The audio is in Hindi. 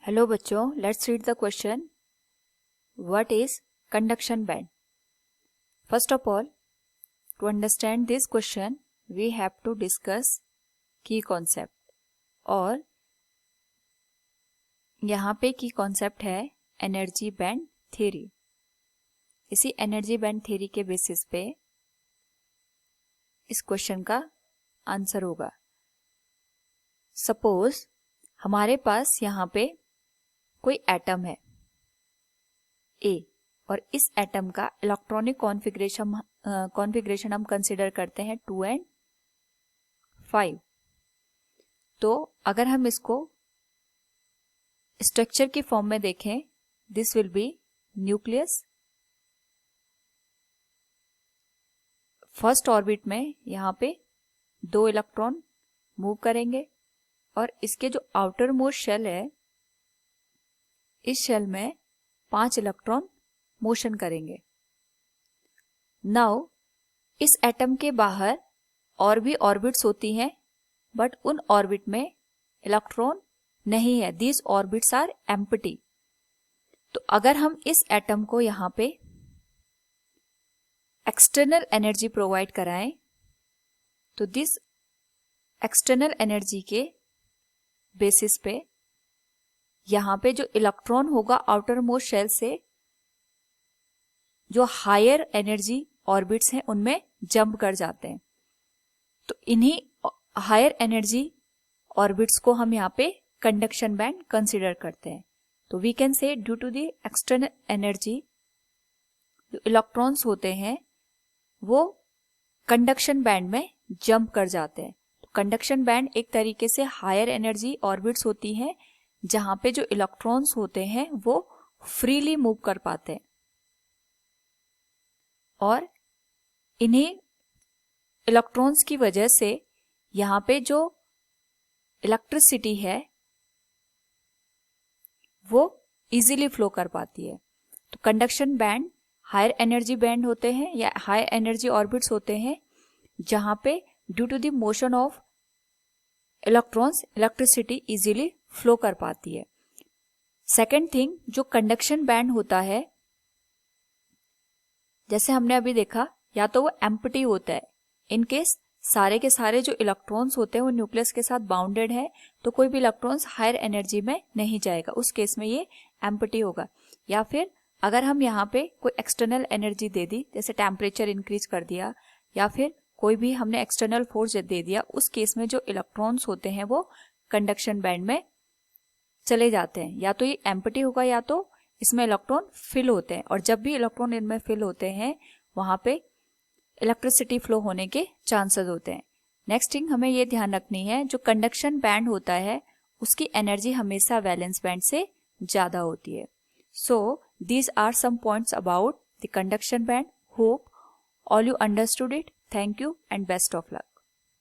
हेलो बच्चों, let's read the question. What is conduction band? First of all, to understand this question we have to discuss key concept. और यहाँ पे की कॉन्सेप्ट है एनर्जी बैंड थ्योरी. इसी एनर्जी बैंड थ्योरी के बेसिस पे इस क्वेश्चन का आंसर होगा. सपोज हमारे पास यहाँ पे कोई एटम है ए, और इस एटम का इलेक्ट्रॉनिक कॉन्फ़िगरेशन हम कंसीडर करते हैं 2 and 5. तो अगर हम इसको स्ट्रक्चर की फॉर्म में देखें, this will be nucleus. First orbit में यहाँ पे 2 इलेक्ट्रॉन मूव करेंगे और इसके जो आउटर मोस्ट शेल है, इस शेल में 5 इलेक्ट्रॉन मोशन करेंगे. नाउ इस एटम के बाहर और भी ऑर्बिट्स होती हैं, बट उन ऑर्बिट में इलेक्ट्रॉन नहीं है. These orbits are empty. तो अगर हम इस एटम को यहाँ पे एक्सटर्नल एनर्जी प्रोवाइड कराएं, तो दिस एक्सटर्नल एनर्जी के बेसिस पे यहाँ पे जो इलेक्ट्रॉन होगा आउटर मोस्ट शेल से, जो हायर एनर्जी ऑर्बिट्स हैं उनमें जंप कर जाते हैं. तो इन्हीं हायर एनर्जी ऑर्बिट्स को हम यहाँ पे कंडक्शन बैंड कंसीडर करते हैं. तो we can say due to the external energy जो इलेक्ट्रॉन्स होते हैं वो कंडक्शन बैंड में जंप कर जाते हैं. तो कंडक्शन बैंड एक तरीके से हायर एनर्जी ऑर्बिट्स होती हैं जहां पे जो इलेक्ट्रॉन्स होते हैं वो फ्रीली मूव कर पाते हैं. और इन्हीं इलेक्ट्रॉन्स की वजह से यहाँ पे जो इलेक्ट्रिसिटी है वो इजीली फ्लो कर पाती है. तो conduction band higher energy band होते हैं या हायर एनर्जी ऑर्बिट्स होते हैं जहां पे due to the motion of electrons electricity easily flow कर पाती है. सेकेंड थिंग, जो कंडक्शन बैंड होता है, जैसे हमने अभी देखा, या तो वो एम्प्टी होता है. इन केस सारे के सारे जो इलेक्ट्रॉन्स होते हैं वो न्यूक्लियस के साथ बाउंडेड है, तो कोई भी इलेक्ट्रॉन्स हायर एनर्जी में नहीं जाएगा. उस केस में ये एम्प्टी होगा. या फिर अगर हम यहाँ पे कोई एक्सटर्नल एनर्जी दे दी, जैसे टेम्परेचर इंक्रीज कर दिया या फिर कोई भी हमने एक्सटर्नल फोर्स दे दिया, उस केस में जो इलेक्ट्रॉन्स होते हैं वो कंडक्शन बैंड में चले जाते हैं. या तो ये एम्प्टी होगा या तो इसमें इलेक्ट्रॉन फिल होते हैं. और जब भी इलेक्ट्रॉन इनमें फिल होते हैं वहां पे इलेक्ट्रिसिटी फ्लो होने के चांसेस होते हैं. नेक्स्ट थिंग हमें ये ध्यान रखनी है, जो कंडक्शन बैंड होता है उसकी एनर्जी हमेशा वैलेंस बैंड से ज्यादा होती है. So these are some points about the conduction band. Hope all you understood it. Thank you and best of luck.